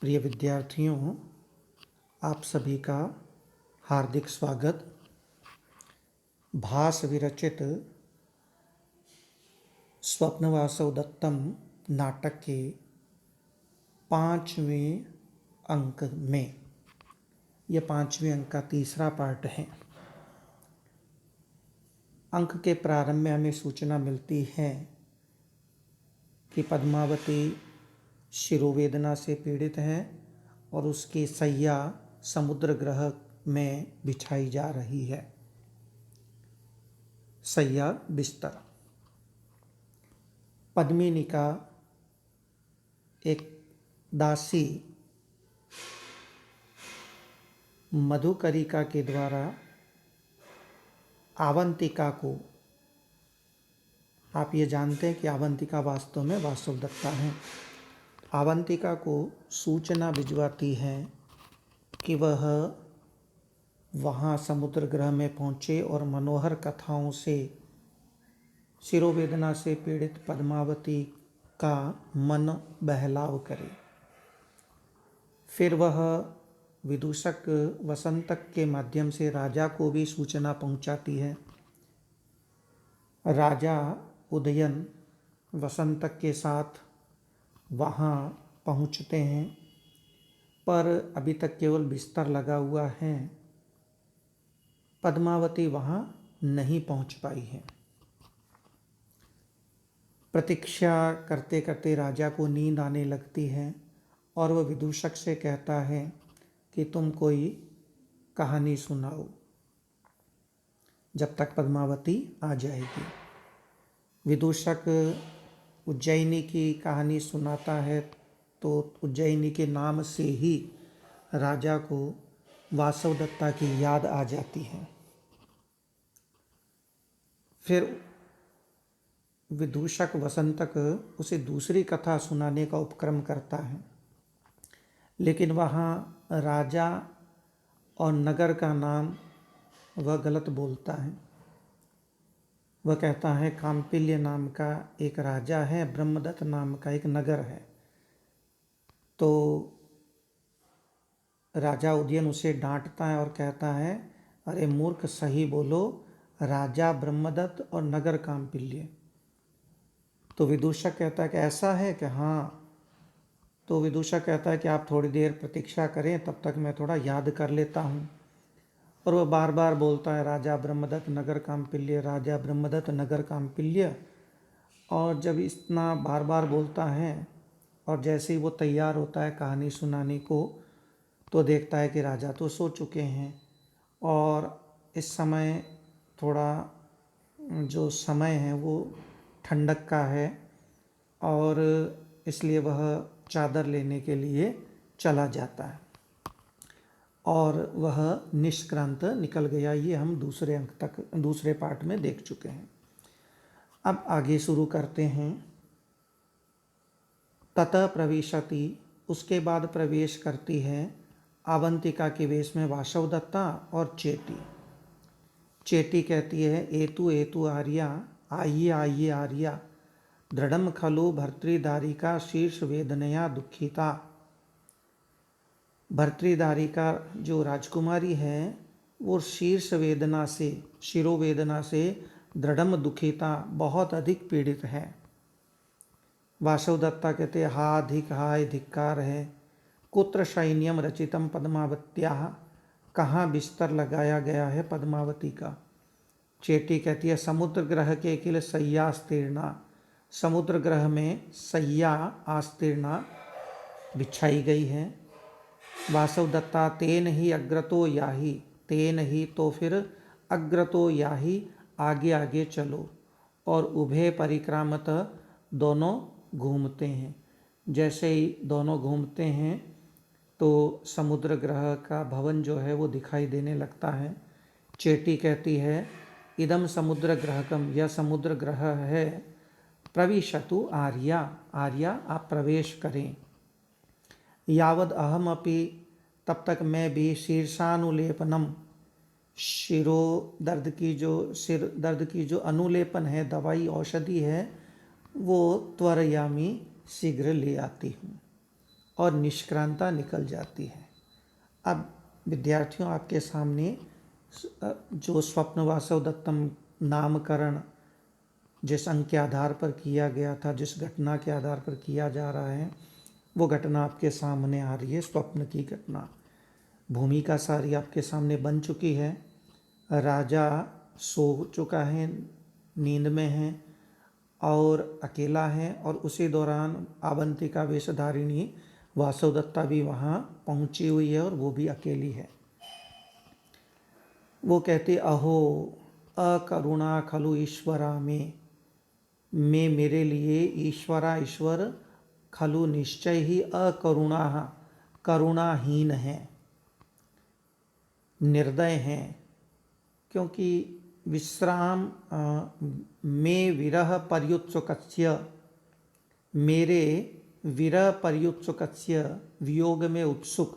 प्रिय विद्यार्थियों, आप सभी का हार्दिक स्वागत। भास विरचित स्वप्न वासवदत्तम नाटक के 5वें अंक में, यह 5वें अंक का तीसरा पार्ट है। अंक के प्रारंभ में हमें सूचना मिलती है कि पद्मावती शिरोवेदना से पीड़ित है और उसकी सैया समुद्र ग्रह में बिछाई जा रही है। सैया बिस्तर। पद्मिनी का एक दासी मधुकरिका के द्वारा आवंतिका को, आप ये जानते हैं कि आवंतिका वास्तव में वासवदत्ता है, आवंतिका को सूचना भिजवाती है कि वह वहाँ समुद्र ग्रह में पहुँचे और मनोहर कथाओं से शिरोवेदना से पीड़ित पद्मावती का मन बहलाव करे। फिर वह विदूषक वसंतक के माध्यम से राजा को भी सूचना पहुँचाती है। राजा उदयन वसंतक के साथ वहाँ पहुँचते हैं, पर अभी तक केवल बिस्तर लगा हुआ है। पद्मावती वहाँ नहीं पहुँच पाई है। प्रतीक्षा करते करते राजा को नींद आने लगती है और वह विदूषक से कहता है कि तुम कोई कहानी सुनाओ जब तक पद्मावती आ जाएगी। विदूषक उज्जैनी की कहानी सुनाता है तो उज्जैनी के नाम से ही राजा को वासवदत्ता की याद आ जाती है। फिर विदूषक वसंतक उसे दूसरी कथा सुनाने का उपक्रम करता है, लेकिन वहाँ राजा और नगर का नाम वह गलत बोलता है। वह कहता है काम्पिल्य नाम का एक राजा है, ब्रह्मदत्त नाम का एक नगर है। तो राजा उदयन उसे डांटता है और कहता है, अरे मूर्ख, सही बोलो, राजा ब्रह्मदत्त और नगर काम्पिल्य। तो विदूषक कहता है कि ऐसा है कि हाँ। तो विदूषक कहता है कि आप थोड़ी देर प्रतीक्षा करें, तब तक मैं थोड़ा याद कर लेता हूँ। और वह बार बार बोलता है राजा ब्रह्मदत्त नगर काम्पिल्य, राजा ब्रह्मदत्त नगर काम्पिल्य। और जब इतना बार बार बोलता है और जैसे ही वो तैयार होता है कहानी सुनाने को, तो देखता है कि राजा तो सो चुके हैं और इस समय थोड़ा जो समय है वो ठंडक का है और इसलिए वह चादर लेने के लिए चला जाता है और वह निष्क्रांत निकल गया। ये हम दूसरे अंक तक, दूसरे पार्ट में देख चुके हैं। अब आगे शुरू करते हैं। ततः प्रविशति, उसके बाद प्रवेश करती है आवंतिका के वेश में वासवदत्ता और चेटी। चेटी कहती है, एतु एतु आर्या, आइए आइए आर्या, दृढ़म खलु भर्तृदारिका शीर्ष वेदनया दुखिता। भर्तृदारिका जो राजकुमारी है वो शीर्ष वेदना से, शिरोवेदना से दृढ़म दुखिता, बहुत अधिक पीड़ित है। वासवदत्ता कहते हा अधिक, हाय धिक्कार है। कुत्र सैन्यम रचितम पद्मावत्या, कहाँ बिस्तर लगाया गया है पद्मावती का। चेटी कहती है समुद्र ग्रह के किल सय्यास्तीर्णा, समुद्र ग्रह में सैया आस्तीर्णा बिछाई गई है। वासवदत्ता तेन ही अग्रतो याही, तेन ही तो फिर अग्रतो याही, आगे आगे चलो। और उभय परिक्रामत, दोनों घूमते हैं। जैसे ही दोनों घूमते हैं तो समुद्र ग्रह का भवन जो है वो दिखाई देने लगता है। चेटी कहती है इदम समुद्र ग्रहकम, यह समुद्र ग्रह है। प्रविशतु आर्या, आर्या आप प्रवेश करें। यावद अहम अपि, तब तक मैं भी शीर्षानुलेपनम, शिरो दर्द की जो, सिर दर्द की जो अनुलेपन है, दवाई औषधि है, वो त्वरयामी, शीघ्र ले आती हूँ। और निष्क्रांता निकल जाती है। अब विद्यार्थियों, आपके सामने जो स्वप्न वासव दत्तम नामकरण जिस अंक के आधार पर किया गया था, जिस घटना के आधार पर किया जा रहा है, वो घटना आपके सामने आ रही है। स्वप्न की घटना, भूमिका सारी आपके सामने बन चुकी है। राजा सो चुका है, नींद में है और अकेला है, और उसी दौरान आवंतिका वेशधारिणी वासवदत्ता भी वहाँ पहुँची हुई है और वो भी अकेली है। वो कहती, अहो अकरुणा खलु ईश्वरा में मेरे लिए ईश्वर खलु निश्चय ही अकरुणा, करुणाहीन है, निर्दय हैं, क्योंकि विश्राम में विरह पर्युत्सुकस्य, मेरे विरह पर्युत्सुकस्य, वियोग में उत्सुक,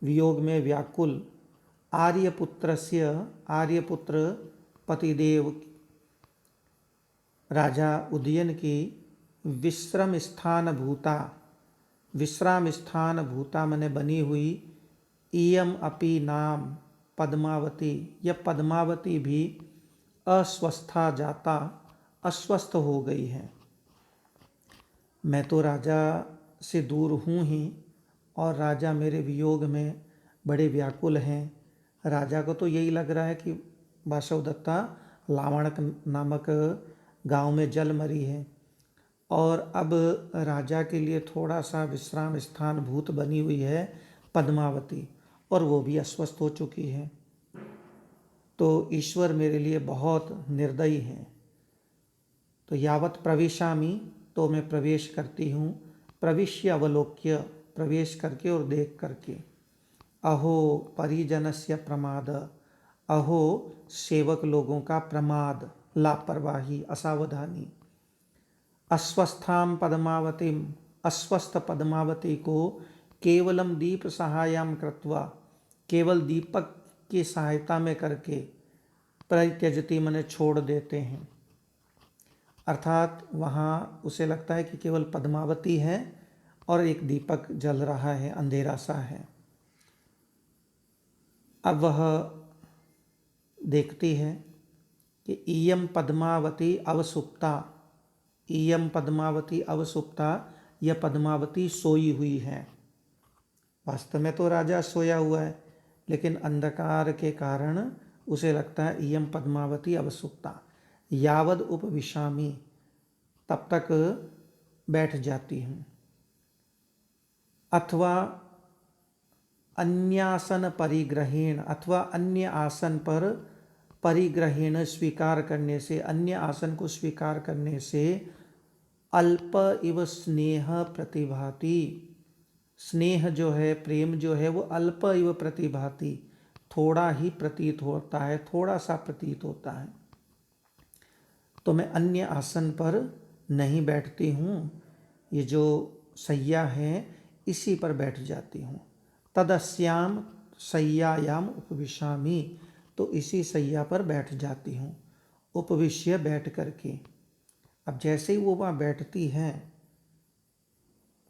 वियोग में व्याकुल, आर्यपुत्रस्य, आर्यपुत्र पतिदेव राजा उदयन की विश्राम स्थान भूता मने बनी हुई, इयम अपि नाम पद्मावती, यह पद्मावती भी अस्वस्था जाता, अस्वस्थ हो गई है। मैं तो राजा से दूर हूँ ही, और राजा मेरे वियोग में बड़े व्याकुल हैं। राजा को तो यही लग रहा है कि वासवदत्ता लावणक नामक गांव में जल मरी है, और अब राजा के लिए थोड़ा सा विश्राम स्थान भूत बनी हुई है पद्मावती, और वो भी अस्वस्थ हो चुकी है। तो ईश्वर मेरे लिए बहुत निर्दयी हैं। तो यावत प्रवेशामि, तो मैं प्रवेश करती हूँ, प्रविश्य अवलोक्य, प्रवेश करके और देख करके, अहो परिजनस्य प्रमाद, अहो सेवक लोगों का प्रमाद, लापरवाही, असावधानी, अस्वस्थाम पद्मावतीम, अस्वस्थ पद्मावती को केवलम दीप सहायम कृत्वा, केवल दीपक की सहायता में करके, परित्यजति मने छोड़ देते हैं। अर्थात वहाँ उसे लगता है कि केवल पद्मावती है और एक दीपक जल रहा है, अंधेरा सा है। अब वह देखती है कि इयम पद्मावती अवसुप्ता, इयम पद्मावती अवसुप्ता, यह पद्मावती सोई हुई है। वास्तव में तो राजा सोया हुआ है, लेकिन अंधकार के कारण उसे लगता है इयम पद्मावती अवसुप्ता। यावद उपविशामि, तब तक बैठ जाती हूँ। अथवा अन्यासन परिग्रहेण, अथवा अन्य आसन पर परिग्रहेण स्वीकार करने से, अन्य आसन को स्वीकार करने से, अल्प इव स्नेह प्रतिभाति, स्नेह जो है, प्रेम जो है, वो अल्प इव प्रतिभाति, थोड़ा ही प्रतीत होता है, थोड़ा सा प्रतीत होता है। तो मैं अन्य आसन पर नहीं बैठती हूँ, ये जो सैया है इसी पर बैठ जाती हूँ। तदस्याम सय्यायाम उपविशामि, तो इसी सैया पर बैठ जाती हूँ, उपविश्य, बैठ करके। अब जैसे ही वो वहाँ बैठती है,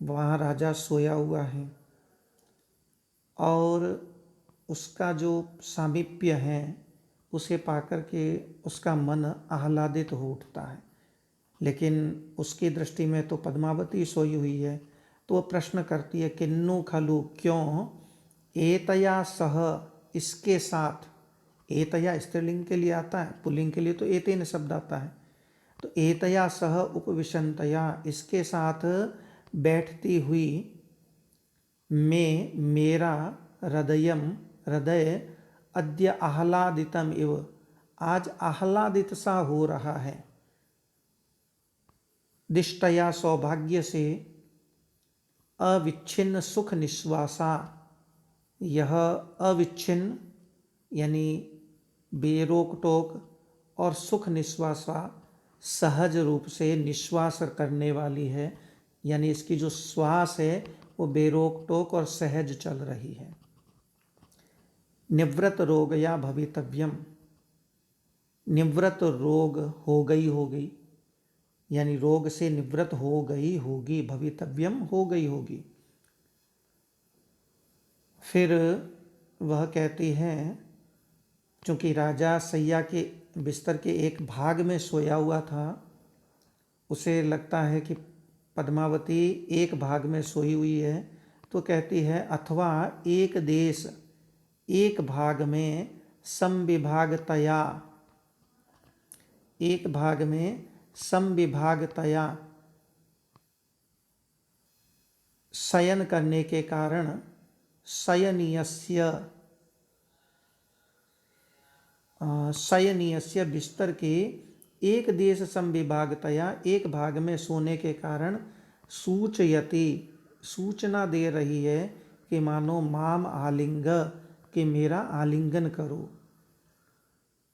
वहाँ राजा सोया हुआ है, और उसका जो सामीप्य है उसे पाकर के उसका मन आह्लादित हो उठता है। लेकिन उसकी दृष्टि में तो पद्मावती सोई हुई है, तो वह प्रश्न करती है, किन्नु खलु, क्यों, एतया सह, इसके साथ, एतया स्त्रीलिंग के लिए आता है, पुल्लिंग के लिए तो एतेन शब्द आता है। तो एतया सह उपविशंतया, इसके साथ बैठती हुई, में मेरा हृदयम, हृदय, अद्य आह्लादितम इव, आज आह्लादित सा हो रहा है। दिष्टया, सौभाग्य से, अविच्छिन्न सुख निश्वासा, यह अविच्छिन्न यानी बेरोक टोक, और सुख निश्वासा सहज रूप से निश्वास करने वाली है, यानी इसकी जो श्वास है वो बेरोक टोक और सहज चल रही है। निवृत रोग या भवितव्यम, निवृत रोग हो गई, यानी रोग से निवृत्त हो गई होगी, भवितव्यम हो गई होगी। फिर वह कहती है, चूंकि राजा सैया के बिस्तर के एक भाग में सोया हुआ था, उसे लगता है कि पद्मावती एक भाग में सोई हुई है, तो कहती है अथवा एक देश एक भाग में समविभागतया, एक भाग में समविभागतया शयन करने के कारण शयनीयस्य बिस्तर के एक देश समविभागतया एक भाग में सोने के कारण सूचयति सूचना दे रही है कि मानो माम आलिंग, कि मेरा आलिंगन करो।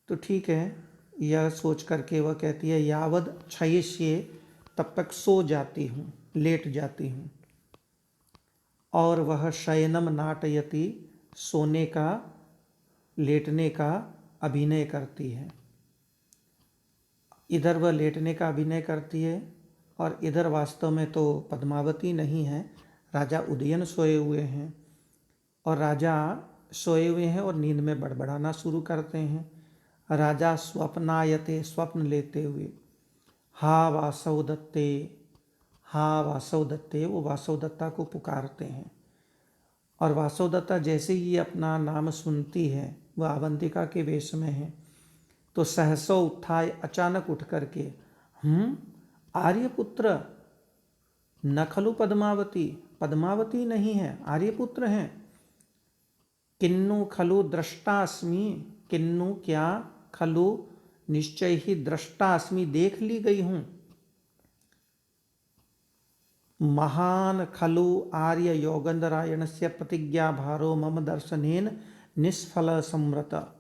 तो ठीक है, यह सोच करके वह कहती है यावद क्षयिष्ये, तब तक सो जाती हूँ, लेट जाती हूँ। और वह शयनम नाटयति, सोने का लेटने का अभिनय करती है। इधर वह लेटने का अभिनय करती है और इधर वास्तव में तो पद्मावती नहीं है, राजा उदयन सोए हुए हैं। और राजा सोए हुए हैं और नींद में बड़बड़ाना शुरू करते हैं। राजा स्वप्नायते, स्वप्न लेते हुए, हा वासव दत्ते, हा वासव दत्ते, वो वासव दत्ता को पुकारते हैं। और वासव दत्ता जैसे ही अपना नाम सुनती है, वह अवंतिका के वेश में है, तो सहसो उत्थाय, अचानक उठ करके, आर्यपुत्र न खलु पद्मावती, पद्मावती नहीं है, आर्यपुत्र हैं। किन्नु खलु दृष्टास्मि, किन्नु क्या, खलु निश्चय ही, दृष्टास्मि देख ली गई हूं। महान खलु आर्य योगंधरायणस्य प्रतिज्ञा भारो मम दर्शनेन निष्फल सम्रत।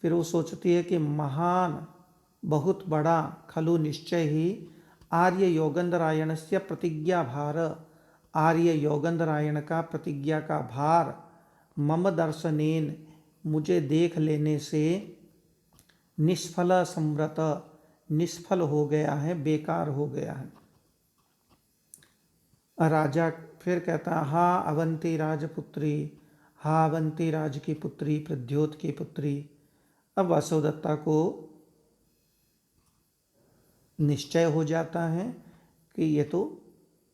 फिर वो सोचती है कि महान, बहुत बड़ा, खलु निश्चय ही, आर्य योगंधरायणस्य प्रतिज्ञा भार, आर्य योगंधरायण का प्रतिज्ञा का भार, मम दर्शनेन, मुझे देख लेने से, निष्फल सम्रत, निष्फल हो गया है, बेकार हो गया है। राजा फिर कहता है हा अवंती राजपुत्री, हा अवंती राज की पुत्री, प्रद्योत की पुत्री। अब वासवदत्ता को निश्चय हो जाता है कि ये तो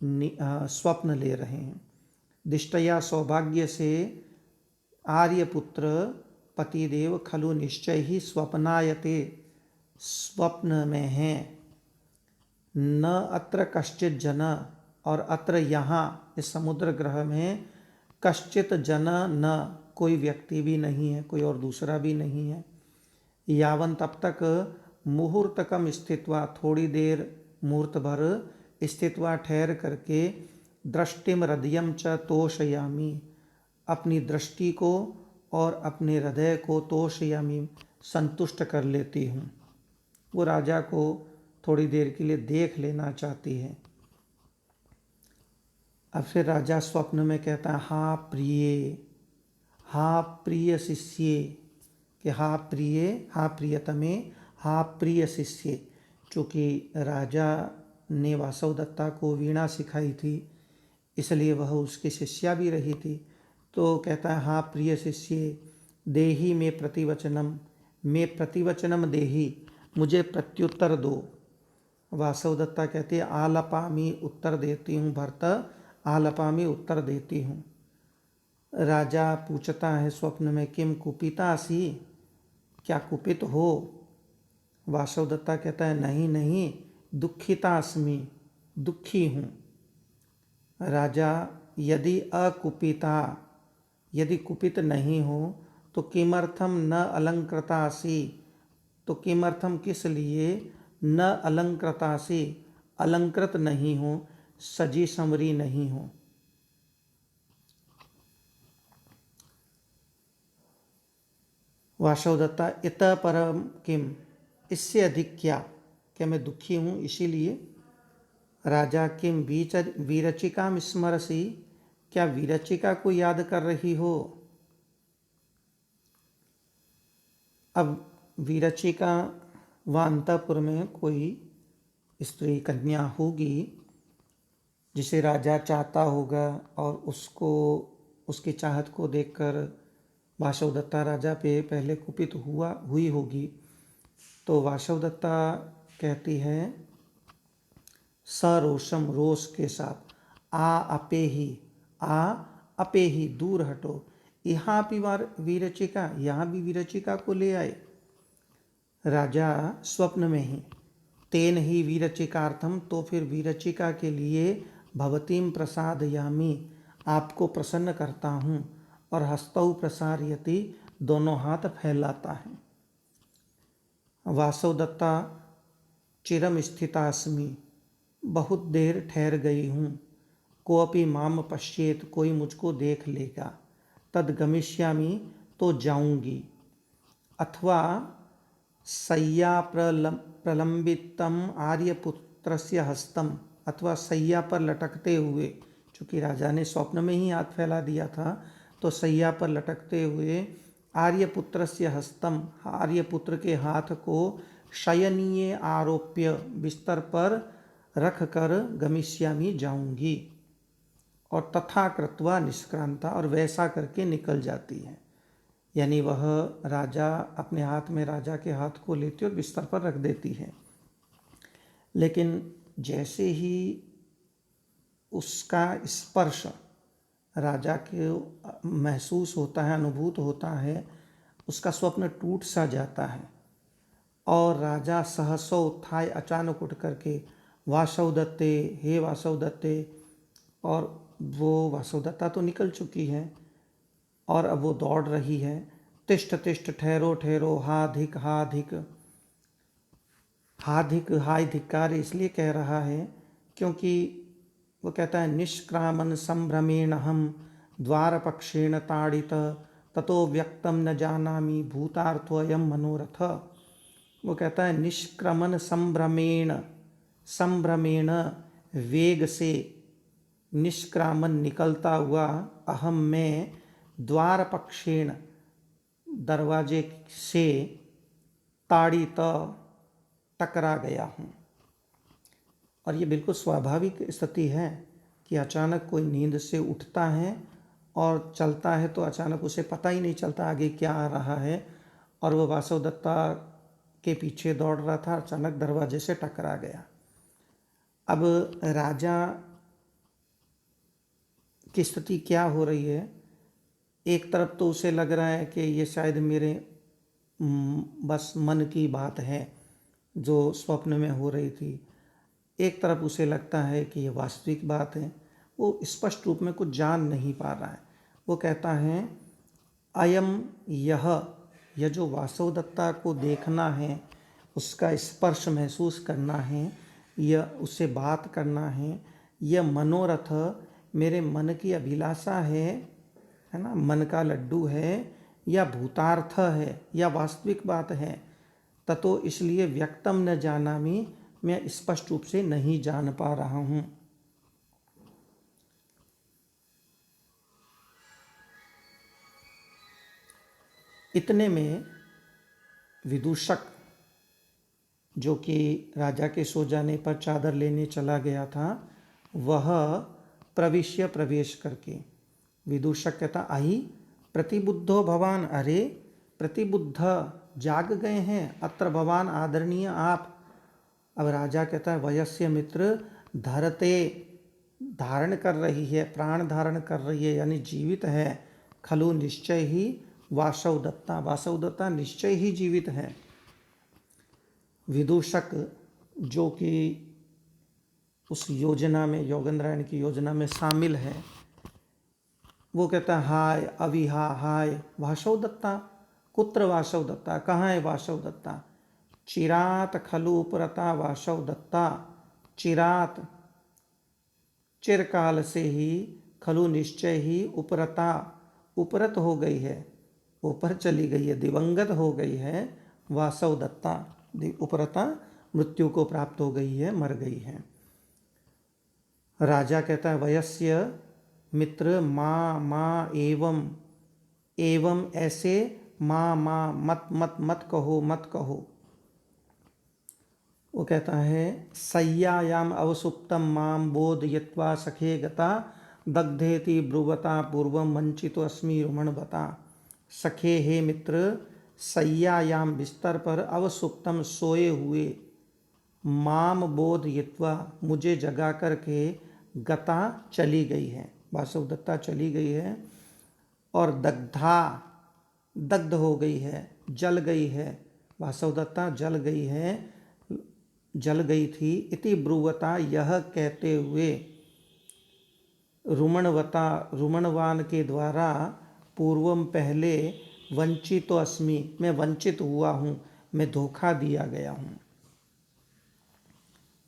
स्वप्न ले रहे हैं। दिष्टया सौभाग्य से आर्यपुत्र पतिदेव खलु निश्चय ही स्वप्नायते, स्वप्न में हैं। न अत्र कश्चित जन, और अत्र यहाँ इस समुद्र ग्रह में कश्चित जन, न कोई व्यक्ति भी नहीं है, कोई और दूसरा भी नहीं है। यावन, तब तक, मुहूर्तकम स्थित्वा, थोड़ी देर, मुहूर्त भर, स्थित्वा ठहर करके, दृष्टिम हृदयम च तोषयामी, अपनी दृष्टि को और अपने हृदय को, तोषयामी, संतुष्ट कर लेती हूँ। वो राजा को थोड़ी देर के लिए देख लेना चाहती है। अब फिर राजा स्वप्न में कहता है हा प्रिय, हा प्रिय शिष्य, कि हा प्रिय, हा प्रियतमे, हा प्रिय शिष्य। चूँकि राजा ने वासवदत्ता को वीणा सिखाई थी, इसलिए वह उसकी शिष्या भी रही थी। तो कहता है हा प्रिय शिष्य, देही में प्रतिवचनम, में प्रतिवचनम देही, मुझे प्रत्युत्तर दो। वासवदत्ता कहती है आलपामी, उत्तर देती हूँ भर्त, आलपामी, उत्तर देती हूँ। राजा पूछता है स्वप्न में किम कुपितासी, क्या कुपित हो। वासवदत्ता कहता है नहीं नहीं, दुखितास्मि, दुखी हूँ। राजा यदि अकुपिता, यदि कुपित नहीं हो तो किमर्थम न अलंकृतासी, तो किमर्थम किस लिए, न अलंकृतासी, अलंकृत नहीं हो, सजी संवरी नहीं हो। वासवदत्ता इत परम किम, इससे अधिक क्या, क्या मैं दुखी हूँ इसीलिए। राजा किम वीरचिका स्मरसी, क्या वीरचिका को याद कर रही हो। अब वीरचिका व अंतपुर में कोई स्त्री कन्या होगी जिसे राजा चाहता होगा और उसको उसकी चाहत को देखकर वासवदत्ता राजा पे पहले कुपित हुई होगी। तो वासवदत्ता कहती है सरोषम रोष के साथ, आ अपे ही दूर हटो, यहाँ भी विरचिका, यहाँ भी विरचिका को ले आए। राजा स्वप्न में ही तेन ही विरचिकार्थम, तो फिर विरचिका के लिए भवतीम प्रसादयामि, आपको प्रसन्न करता हूँ, और हस्तौ प्रसारयति, दोनों हाथ फैलाता है। वासवदत्ता चिरम स्थितास्मि, बहुत देर ठहर गई हूँ, कोऽपि माम पश्येत, कोई मुझको देख लेगा, तद गमिष्यामि, तो जाऊंगी, अथवा सय्या प्रलंबितम आर्यपुत्रस्य हस्तम, अथवा सैया पर लटकते हुए, चूँकि राजा ने स्वप्न में ही हाथ फैला दिया था, तो सैया पर लटकते हुए आर्यपुत्रस्य हस्तम, आर्यपुत्र के हाथ को शयनीय आरोप्य, बिस्तर पर रख कर गमिष्यामि, जाऊंगी, और तथा कृत्वा निष्क्रांता, और वैसा करके निकल जाती है। यानी वह राजा अपने हाथ में राजा के हाथ को लेती और बिस्तर पर रख देती है। लेकिन जैसे ही उसका स्पर्श राजा के महसूस होता है, अनुभूत होता है, उसका स्वप्न टूट सा जाता है और राजा सहसो उत्थाय, अचानक उठ करके वासवदत्ते, हे वासवदत्ते, और वो वासवदत्ता तो निकल चुकी है और अब वो दौड़ रही है। तिष्ठ तिष्ठ, ठहरो ठहरो, हा धिक हा धिक, हा धिक हाय धिक्कार इसलिए कह रहा है क्योंकि वो कहता है निष्क्रामन संभ्रमेण हम द्वारपक्षेण ताड़ित, ततो व्यक्तम न जानामि भूतार्थोऽयं मनोरथ। वो कहता है निष्क्रमण संभ्रमेण, संभ्रमेण वेग से, निष्क्रामन निकलता हुआ, अहम में, द्वारपक्षेण दरवाजे से, ताड़ित टकरा गया हूँ। और ये बिल्कुल स्वाभाविक स्थिति है कि अचानक कोई नींद से उठता है और चलता है तो अचानक उसे पता ही नहीं चलता आगे क्या आ रहा है, और वो वासवदत्ता के पीछे दौड़ रहा था, अचानक दरवाजे से टकरा गया। अब राजा की स्थिति क्या हो रही है, एक तरफ तो उसे लग रहा है कि ये शायद मेरे बस मन की बात है जो स्वप्न में हो रही थी, एक तरफ उसे लगता है कि ये वास्तविक बात है। वो स्पष्ट रूप में कुछ जान नहीं पा रहा है। वो कहता है अयम, यह जो वासवदत्ता को देखना है, उसका स्पर्श महसूस करना है, यह उससे बात करना है, यह मनोरथ, मेरे मन की अभिलाषा है ना, मन का लड्डू है, या भूतार्थ है, या वास्तविक बात है। ततो इसलिए व्यक्तम न जानामि, मैं स्पष्ट रूप से नहीं जान पा रहा हूँ। इतने में विदूषक, जो कि राजा के सो जाने पर चादर लेने चला गया था, वह प्रवेश करके, विदूषक कहता आई प्रतिबुद्धो भवान, अरे प्रतिबुद्ध, जाग गए हैं, अत्र भवान आदरणीय आप। अब राजा कहता है वयस्य मित्र धरते, धारण कर रही है, प्राण धारण कर रही है, यानी जीवित है, खलु निश्चय ही वासवदत्ता, वासवदत्ता निश्चय ही जीवित है। विदूषक जो कि उस योजना में, योगेंद्रायण की योजना में शामिल है, वो कहता है हाय अविहा, हाय वासवदत्ता, कुत्र वासवदत्ता, कहाँ है वासवदत्ता। चिरात खलु उपरता वासवदत्ता, चिरात चिरकाल से ही, खलु निश्चय ही, उपरता उपरत हो गई है, ऊपर चली गई है, दिवंगत हो गई है, वासवदत्ता उपरता मृत्यु को प्राप्त हो गई है, मर गई है। राजा कहता है वयस्य मित्र माँ माँ एवं, एवं ऐसे, माँ माँ मत मत मत कहो, मत कहो। वो कहता है सय्यायाम अवसुप्तम माम बोधयित्वा सखे गता दग्धेति ब्रुवता पूर्वम वंचितो अस्मि रुमण बता। सखे हे मित्र, सय्यायाम बिस्तर पर अवसुप्तम सोए हुए, माम बोधयित्वा मुझे जगा करके, गता चली गई है, वासुदत्ता चली गई है, और दग्धा दग्ध हो गई है, जल गई है, वासुदत्ता जल गई है, जल गई थी। इति ब्रुवता यह कहते हुए, रुमणवता रुमणवान के द्वारा, पूर्वम पहले, वंचितो अस्मि मैं वंचित हुआ हूँ, मैं धोखा दिया गया हूँ।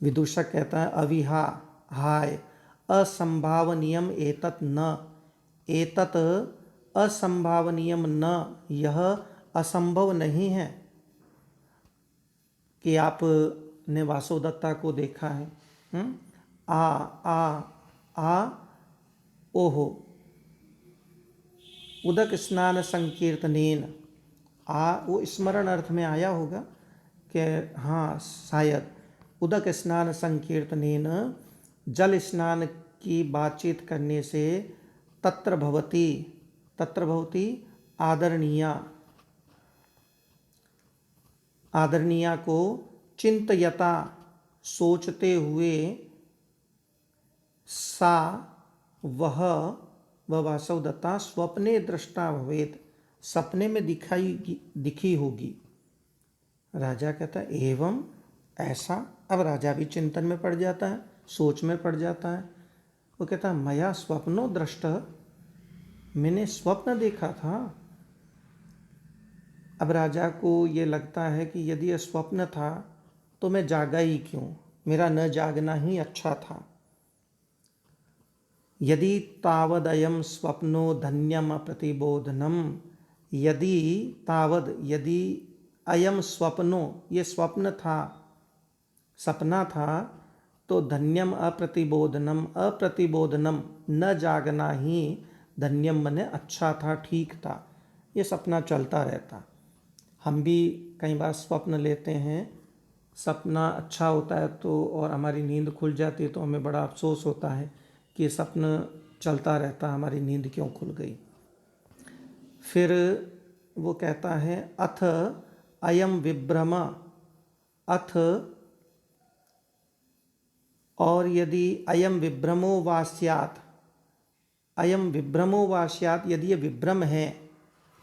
विदूषक कहता है अविहा हाय असंभावनीयम एतत् न, एतत् असंभावनीयम न, यह असंभव नहीं है कि आपने वासुदत्ता को देखा है। आ आ आ ओहो उदक स्नान संकीर्तनेन, आ वो स्मरण अर्थ में आया होगा कि हाँ शायद, उदक स्नान संकीर्तनेन जल स्नान की बातचीत करने से, तत्र भवती आदरणीया, आदरणीया को चिंतयता सोचते हुए, सा वह वासुदत्ता स्वप्ने दृष्टा भवेत, सपने में दिखी होगी। राजा कहता है एवं ऐसा। अब राजा भी चिंतन में पड़ जाता है, सोच में पड़ जाता है। वो कहता है मया स्वप्नो दृष्ट, मैंने स्वप्न देखा था। अब राजा को ये लगता है कि यदि यह स्वप्न था तो मैं जागा ही क्यों, मेरा न जागना ही अच्छा था। यदि तावदयम स्वप्नो धन्यम प्रतिबोधनम, यदि तावद यदि अयम स्वप्नो ये स्वप्न था, सपना था, तो धन्यम अप्रतिबोधनम, अप्रतिबोधनम न जागना ही, धन्यम मने अच्छा था, ठीक था, ये सपना चलता रहता। हम भी कई बार स्वप्न लेते हैं, सपना अच्छा होता है तो, और हमारी नींद खुल जाती है तो हमें बड़ा अफसोस होता है कि ये सपना चलता रहता, हमारी नींद क्यों खुल गई। फिर वो कहता है अथ अयम विभ्रम, अथ और यदि अयम विभ्रमो वा स्यात्, अयम विभ्रमो वा स्यात्, यदि ये विभ्रम है,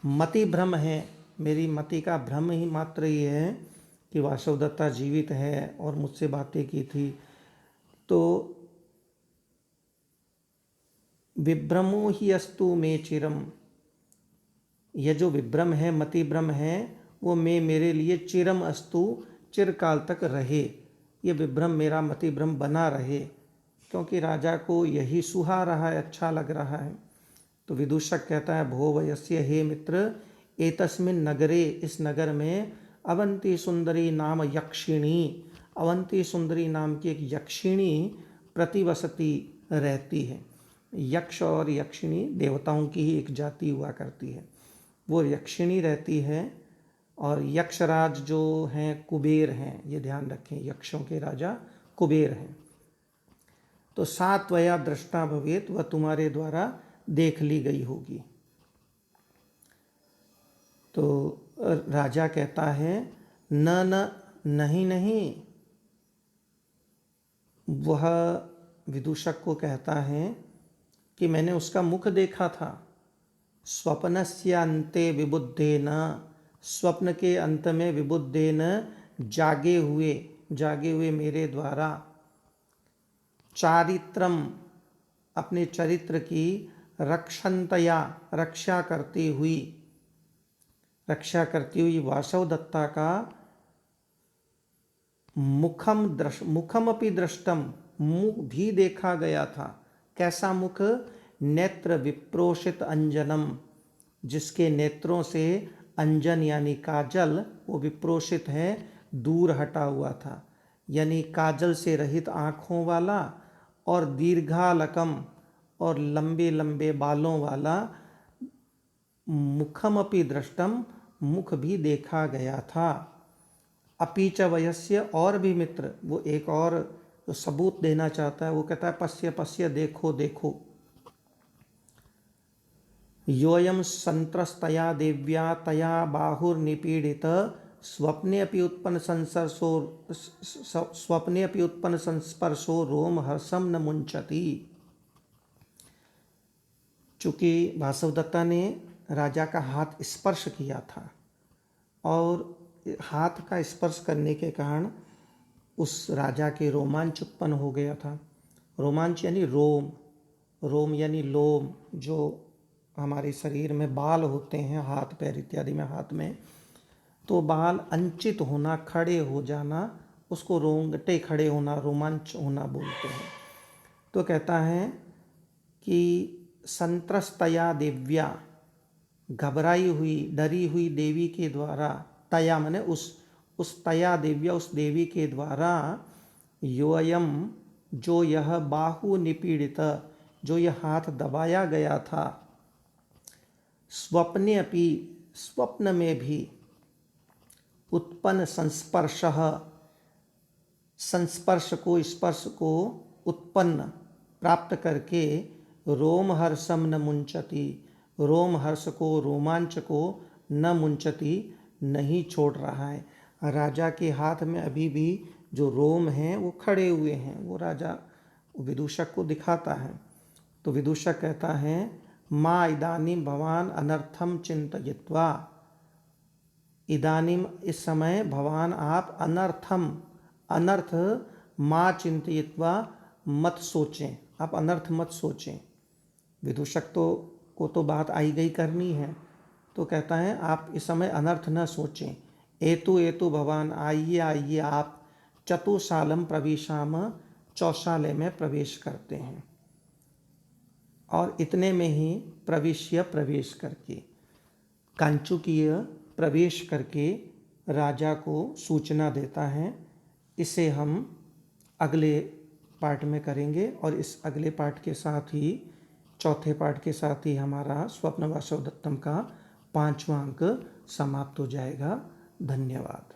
मति भ्रम है, मेरी मति का भ्रम ही मात्र ये है कि वासुदत्ता जीवित है और मुझसे बातें की थी, तो विभ्रमो ही अस्तु मे चिरम, यह जो विभ्रम है, मति भ्रम है, वो मेरे लिए चिरम अस्तु, चिरकाल तक रहे, ये विभ्रम मेरा मति भ्रम बना रहे, क्योंकि राजा को यही सुहा रहा है, अच्छा लग रहा है। तो विदूषक कहता है भो वयस्य, हे मित्र, एतस्मिन् नगरे, इस नगर में, अवंती सुंदरी नाम यक्षिणी, अवंती सुंदरी नाम की एक यक्षिणी प्रतिवसती रहती है। यक्ष और यक्षिणी देवताओं की ही एक जाति हुआ करती है, वो यक्षिणी रहती है। और यक्षराज जो हैं कुबेर हैं, ये ध्यान रखें, यक्षों के राजा कुबेर हैं। तो सा त्वया दृष्टा भवेत, वह तुम्हारे द्वारा देख ली गई होगी। तो राजा कहता है न नहीं नहीं, वह विदूषक को कहता है कि मैंने उसका मुख देखा था। स्वप्नस्य अन्ते विबुद्धेन, स्वप्न के अंत में विबुद्धेन, जागे हुए मेरे द्वारा, चारित्रम अपने चरित्र की, रक्षन्तया रक्षा करती हुई वासुदत्ता का, मुखम अपि दृष्टम, मुख भी देखा गया था। कैसा मुख? नेत्र विप्रोषित अंजनम, जिसके नेत्रों से अंजन यानी काजल वो विप्रोषित है, दूर हटा हुआ था, यानी काजल से रहित आँखों वाला, और दीर्घालकम और लंबे लंबे बालों वाला, मुखम अपि दृष्टम, मुख भी देखा गया था। अपीच वयस्य, और भी मित्र, वो एक और जो सबूत देना चाहता है, वो कहता है पश्य पश्य, देखो देखो, योऽयं संत्रस्तया देव्या तया बाहुर्निपीडित स्वप्ने अपि उत्पन्न संस्पर्शो, स्वप्ने अपि उत्पन्न संस्पर्शो रोम हर्षम न मुंचति। चूंकि वासवदत्ता ने राजा का हाथ स्पर्श किया था और हाथ का स्पर्श करने के कारण उस राजा के रोमांच उत्पन्न हो गया था। रोमांच यानी रोम, रोम यानी लोम, जो हमारे शरीर में बाल होते हैं, हाथ पैर इत्यादि में, हाथ में, तो बाल अंचित होना, खड़े हो जाना, उसको रोंगटे खड़े होना, रोमांच होना बोलते हैं। तो कहता है कि संत्रस्तया देव्या, घबराई हुई, डरी हुई देवी के द्वारा, तया माने उस तया देव्या, उस देवी के द्वारा, योऽयं, जो यह, बाहु निपीड़ित, जो यह हाथ दबाया गया था, स्वप्ने अपि, स्वप्न में भी, उत्पन्न संस्पर्श, संस्पर्श को, स्पर्श को उत्पन्न, प्राप्त करके, रोम हर्षम न मुंचति, रोम हर्ष को, रोमांच को, न मुंचति, नहीं छोड़ रहा है। राजा के हाथ में अभी भी जो रोम हैं वो खड़े हुए हैं। वो राजा विदूषक को दिखाता है। तो विदूषक कहता है, माँ इदानीं भवान अनर्थम चिंतयित्वा, इदानीं, इस समय, भवान, आप, अनर्थम, अनर्थ, माँ चिंतयित्वा, मत सोचें, आप अनर्थ मत सोचें। विदूषक को तो बात आई गई करनी है, तो कहता है आप इस समय अनर्थ न सोचें। एतु एतु भवान, आइए आइए आप, चतुशालम प्रवेशाम, चौशाले में प्रवेश करते हैं। और इतने में ही प्रविश्य, प्रवेश करके, कांचुकीय प्रवेश करके राजा को सूचना देता है। इसे हम अगले पार्ट में करेंगे और इस अगले पार्ट के साथ ही, चौथे पार्ट के साथ ही, हमारा स्वप्न वासवदत्तम का 5वां अंक समाप्त हो जाएगा। धन्यवाद।